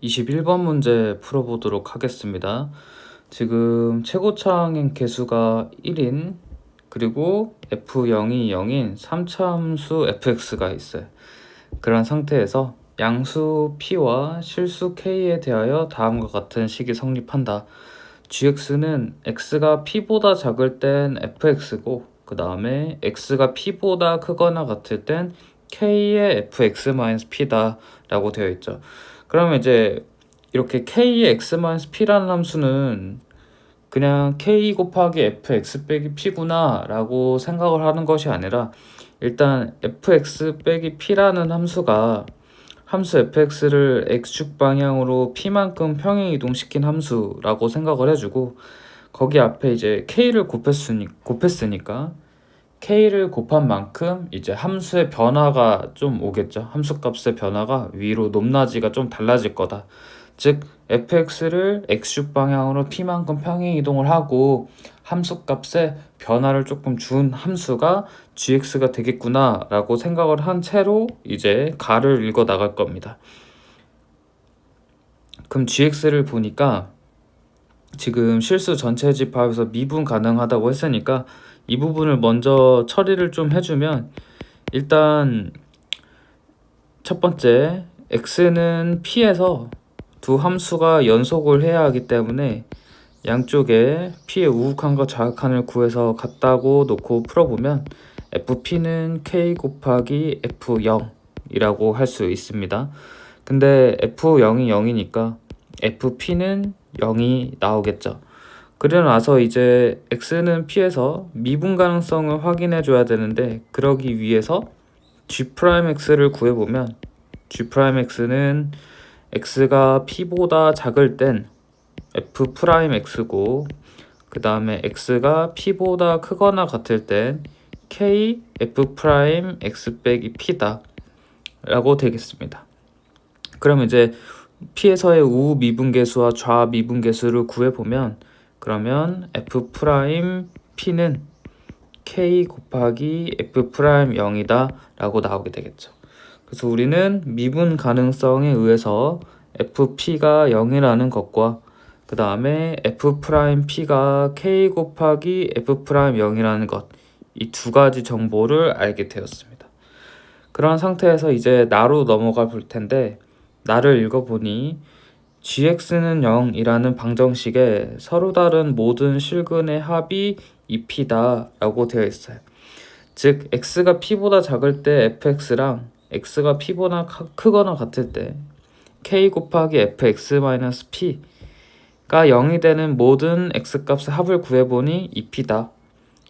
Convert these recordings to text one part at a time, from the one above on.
21번 문제 풀어보도록 하겠습니다. 지금 최고차항의 개수가 1인 그리고 f0이 0인 3차 함수 fx가 있어요. 그런 상태에서 양수 p와 실수 k에 대하여 다음과 같은 식이 성립한다. gx는 x가 p보다 작을 땐 fx고 그 다음에 x가 p보다 크거나 같을 땐 k의 fx-p다 라고 되어 있죠. 그러면 이제 이렇게 k의 x-p라는 함수는 그냥 k 곱하기 fx 빼기 p구나 라고 생각을 하는 것이 아니라 일단 fx 빼기 p라는 함수가 함수 fx를 x축 방향으로 p만큼 평행 이동시킨 함수라고 생각을 해주고 거기 앞에 이제 k를 곱했으니까 k를 곱한 만큼 이제 함수의 변화가 좀 오겠죠. 함수값의 변화가 위로 높낮이가 좀 달라질 거다. 즉 fx를 x축 방향으로 p만큼 평행 이동을 하고 함수값의 변화를 조금 준 함수가 gx가 되겠구나 라고 생각을 한 채로 이제 가를 읽어 나갈 겁니다. 그럼 gx를 보니까 지금 실수 전체 집합에서 미분 가능하다고 했으니까 이 부분을 먼저 처리를 좀 해주면 일단 첫 번째 x는 p에서 두 함수가 연속을 해야 하기 때문에 양쪽에 p의 우극한과 좌극한을 구해서 같다고 놓고 풀어보면 fp는 k 곱하기 f0이라고 할 수 있습니다. 근데 f0이 0이니까 fp는 0이 나오겠죠. 그러고 나서 이제 x는 p에서 미분 가능성을 확인해 줘야 되는데 그러기 위해서 g'x를 구해보면 g'x는 x가 p보다 작을 땐 f'x고 그 다음에 x가 p보다 크거나 같을 땐 k f'x 빼기 p다 라고 되겠습니다. 그럼 이제 p에서의 우 미분계수와 좌 미분계수를 구해보면 그러면 f'p는 k 곱하기 f'0이다 라고 나오게 되겠죠. 그래서 우리는 미분 가능성에 의해서 fp가 0이라는 것과 그 다음에 f'p가 k 곱하기 f'0이라는 것, 이 두 가지 정보를 알게 되었습니다. 그런 상태에서 이제 나로 넘어가 볼 텐데 나를 읽어보니 gx는 0이라는 방정식에 서로 다른 모든 실근의 합이 2p다 라고 되어 있어요. 즉 x가 p보다 작을 때 fx랑 x가 p보다 크거나 같을 때 k 곱하기 fx-p가 0이 되는 모든 x값의 합을 구해보니 2p다.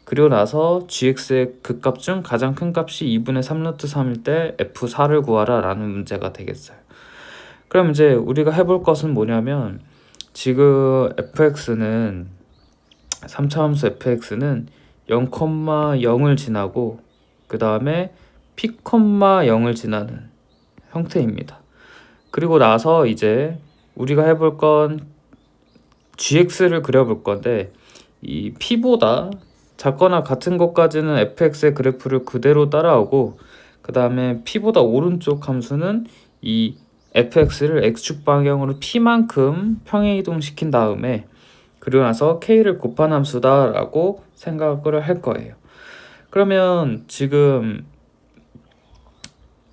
그리고 나서 gx의 극값 중 가장 큰 값이 2분의 3루트 3일 때 f4를 구하라 라는 문제가 되겠어요. 그럼 이제 우리가 해볼 것은 뭐냐면 지금 fx는 3차 함수 fx는 0,0을 지나고 그 다음에 p,0을 지나는 형태입니다. 그리고 나서 이제 우리가 해볼 건 gx를 그려볼 건데 이 p보다 작거나 같은 것까지는 fx의 그래프를 그대로 따라오고 그 다음에 p보다 오른쪽 함수는 이 fx를 x축 방향으로 p만큼 평행 이동시킨 다음에 그리고 나서 k를 곱한 함수다 라고 생각을 할 거예요. 그러면 지금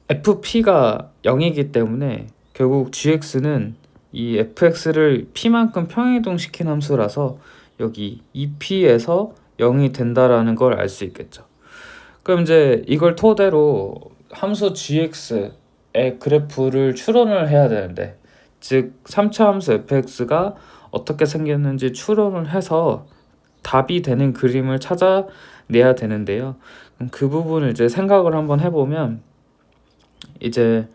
fp가 0이기 때문에 결국 gx는 이 fx를 p만큼 평행 이동시킨 함수라서 여기 2p에서 0이 된다라는 걸 알 수 있겠죠. 그럼 이제 이걸 토대로 함수 gx의 그래프를 추론을 해야 되는데 즉 3차 함수 fx가 어떻게 생겼는지 추론을 해서 답이 되는 그림을 찾아내야 되는데요. 그 부분을 이제 생각을 한번 해보면 이제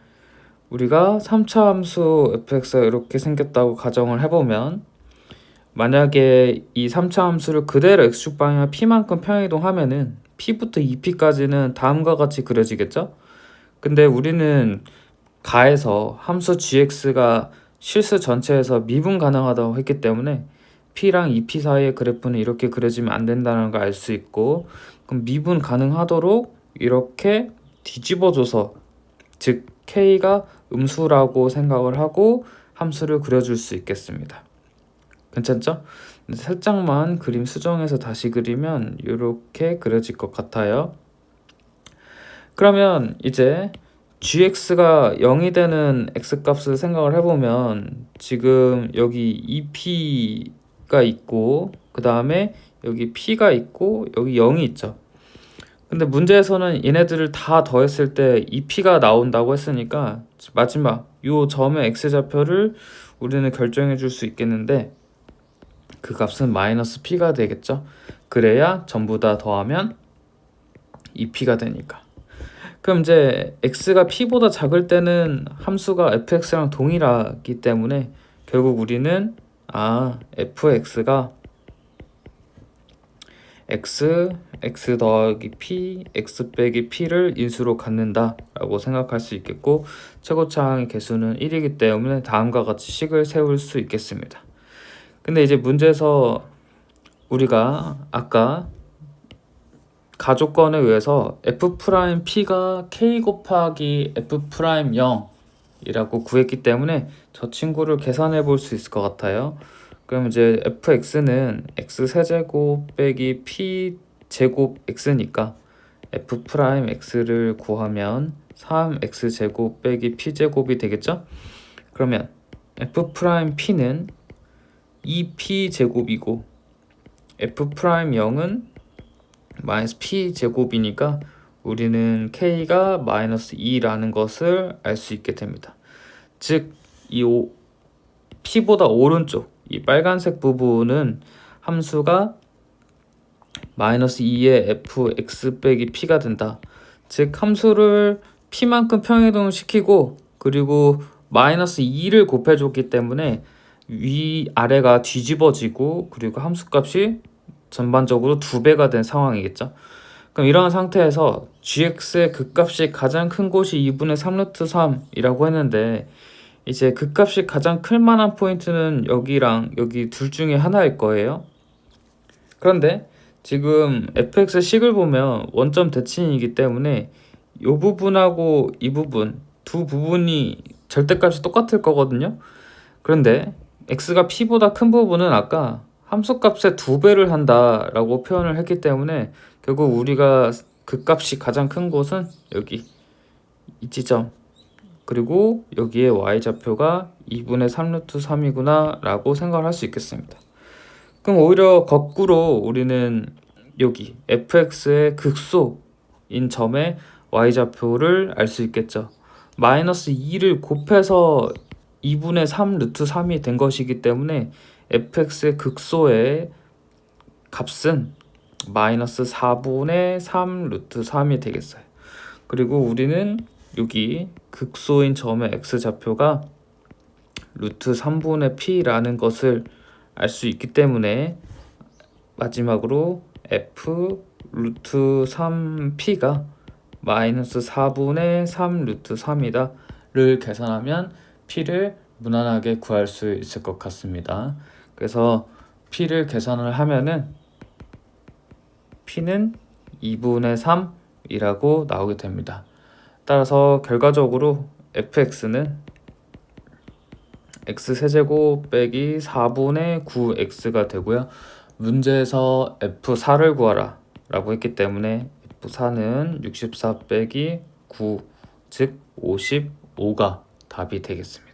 우리가 3차 함수 fx가 이렇게 생겼다고 가정을 해보면 만약에 이 3차 함수를 그대로 x축 방향 p만큼 평행이동하면은 p부터 2p까지는 다음과 같이 그려지겠죠? 근데 우리는 가에서 함수 gx가 실수 전체에서 미분 가능하다고 했기 때문에 p랑 2p 사이의 그래프는 이렇게 그려지면 안 된다는 걸 알 수 있고 그럼 미분 가능하도록 이렇게 뒤집어줘서 즉 k가 음수라고 생각을 하고 함수를 그려줄 수 있겠습니다. 괜찮죠? 살짝만 그림 수정해서 다시 그리면 이렇게 그려질 것 같아요. 그러면 이제 gx가 0이 되는 x값을 생각을 해보면 지금 여기 2p가 있고 그 다음에 여기 p가 있고 여기 0이 있죠. 근데 문제에서는 얘네들을 다 더했을 때 2p가 나온다고 했으니까 마지막 요 점의 x좌표를 우리는 결정해 줄 수 있겠는데 그 값은 마이너스 p가 되겠죠. 그래야 전부 다 더하면 2p가 되니까. 그럼 이제 x가 p보다 작을 때는 함수가 fx랑 동일하기 때문에 결국 우리는 fx가 x 더하기 p, x 빼기 p를 인수로 갖는다 라고 생각할 수 있겠고 최고차항의 개수는 1이기 때문에 다음과 같이 식을 세울 수 있겠습니다. 근데 이제 문제에서 우리가 아까 가조건에 의해서 f'p가 k 곱하기 f'0 이라고 구했기 때문에 저 친구를 계산해 볼 수 있을 것 같아요. 그럼 이제 fx는 x세제곱 빼기 p제곱 x니까 f'x를 구하면 3x제곱 빼기 p제곱이 되겠죠? 그러면 f'p는 2p제곱이고 f'0은 마이너스 p제곱이니까 우리는 k가 마이너스 2라는 것을 알 수 있게 됩니다. 즉, 이 p보다 오른쪽 이 빨간색 부분은 함수가 마이너스 2의 fx 빼기 p가 된다. 즉, 함수를 p만큼 평행이동을 시키고 그리고 마이너스 2를 곱해줬기 때문에 위아래가 뒤집어지고 그리고 함수값이 전반적으로 2배가 된 상황이겠죠. 그럼 이러한 상태에서 gx의 극값이 가장 큰 곳이 2분의 3루트 3이라고 했는데 이제 극값이 가장 클 만한 포인트는 여기랑 여기 둘 중에 하나일 거예요. 그런데 지금 fx 식을 보면 원점 대칭이기 때문에 이 부분하고 이 부분 두 부분이 절대값이 똑같을 거거든요. 그런데 x가 p보다 큰 부분은 아까 함수값의 2배를 한다라고 표현을 했기 때문에 결국 우리가 극값이 가장 큰 곳은 여기 이 지점 그리고 여기에 y좌표가 2분의 3루트 3이구나 라고 생각을 할 수 있겠습니다. 그럼 오히려 거꾸로 우리는 여기 fx의 극소인 점의 y좌표를 알 수 있겠죠. 마이너스 2를 곱해서 2분의 3 루트 3이 된 것이기 때문에 fx의 극소의 값은 마이너스 4분의 3 루트 3이 되겠어요. 그리고 우리는 여기 극소인 점의 x좌표가 루트 3분의 p라는 것을 알 수 있기 때문에 마지막으로 f 루트 3p가 마이너스 4분의 3 루트 3이다 를 계산하면 p를 무난하게 구할 수 있을 것 같습니다. 그래서 p를 계산을 하면은 p는 2분의 3이라고 나오게 됩니다. 따라서 결과적으로 fx는 x세제곱 빼기 4분의 9x가 되고요. 문제에서 f4를 구하라 라고 했기 때문에 f4는 64 빼기 9, 즉 55가 답이 되겠습니다.